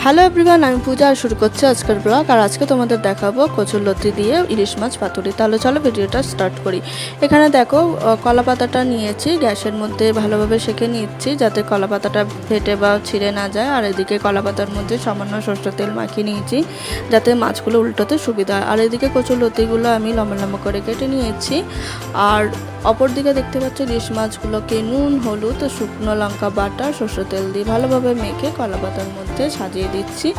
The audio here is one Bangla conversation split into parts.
হ্যালো এভরিওয়ান, আমি পূজা আর শুরু করছি আজকের ব্লগ। আর আজকে তোমাদের দেখাবো কচুরলতি দিয়ে ইলিশ মাছ পাতুরি। তাহলে চলো ভিডিওটা স্টার্ট করি। এখানে দেখো কলা পাতাটা নিয়েছি, গ্যাসের মধ্যে ভালোভাবে সেঁকে নিচ্ছি যাতে কলা পাতাটা ফেটে বা ছিঁড়ে না যায়। আর এদিকে কলা পাতার মধ্যে সামান্য সরষের তেল মাখিয়ে নিয়েছি যাতে মাছগুলো উল্টোতে সুবিধা হয়। আর এদিকে কচুরলতিগুলো আমি লম্বা লম্বা করে কেটে নিয়েছি। আর অপর দিকে দেখতে পাচ্ছ ইলিশ মাছগুলোকে নুন, হলুদ, শুকনো লঙ্কা বাটা, সরষের তেল দিয়ে ভালোভাবে মেখে কলা পাতার মধ্যে সাজিয়ে দিচ্ছি।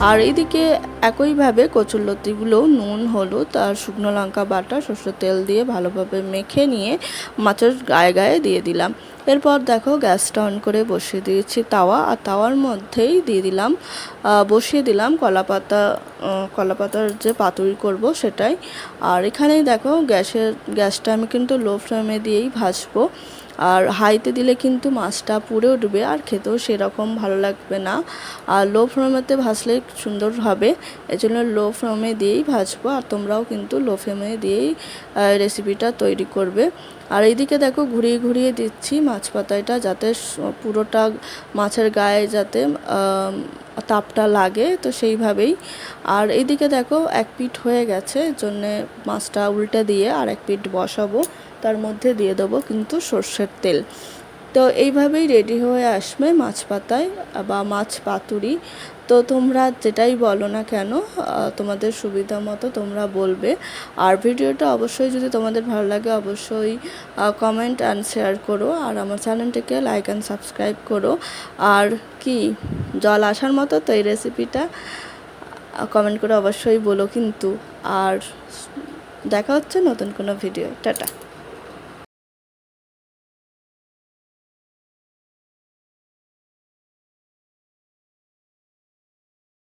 আর এইদিকে একইভাবে কচুরলতিগুলো নুন, হলুদ আর শুকনো লঙ্কা বাটা, সরষের তেল দিয়ে ভালোভাবে মেখে নিয়ে মাছের গায়ে গায়ে দিয়ে দিলাম। এরপর দেখো গ্যাসটা অন করে বসিয়ে দিয়েছি তাওয়া, আর তাওয়ার মধ্যেই বসিয়ে দিলাম কলা পাতার যে পাতুরি করব সেটাই। আর এখানেই দেখো গ্যাসটা আমি কিন্তু লো ফ্লেমে দিয়েই ভাজবো। আর হাইতে দিলে কিন্তু মাছটা পুড়ে উঠবে আর খেতেও সেরকম ভালো লাগবে না। আর লো ফ্লেমেতে ভাজলে সুন্দর হবে, এজন্য লো ফ্লেমে দিয়েই ভাজবো। আর তোমরাও কিন্তু লো ফ্লেমে দিয়েই রেসিপিটা তৈরি করবে। আর এইদিকে দেখো ঘুরিয়ে ঘুরিয়ে দিচ্ছি মাছ পাতাটা যাতে পুরোটা মাছের গায়ে যাতে তাপটা লাগে, তো সেইভাবেই। আর এইদিকে দেখো এক পিঠ হয়ে গেছে, এর জন্যে মাছটা উল্টে দিয়ে আর এক পিঠ বসাবো, তার মধ্যে দিয়ে দেবো কিন্তু সর্ষের তেল। তো এইভাবেই রেডি হয়ে আসবে মাছ পাতায় বা মাছ পাতুরি। তো তোমরা যেটাই বলো না কেন, তোমাদের সুবিধা মতো তোমরা বলবে। আর ভিডিওটা অবশ্যই যদি তোমাদের ভালো লাগে অবশ্যই কমেন্ট অ্যান্ড শেয়ার করো। আর আমার চ্যানেলটিকে লাইক অ্যান্ড সাবস্ক্রাইব করো। আর কি জল আসার মতো তো এই রেসিপিটা কমেন্ট করে অবশ্যই বলো কিন্তু। আর দেখা হচ্ছে নতুন কোনো ভিডিও। টাটা।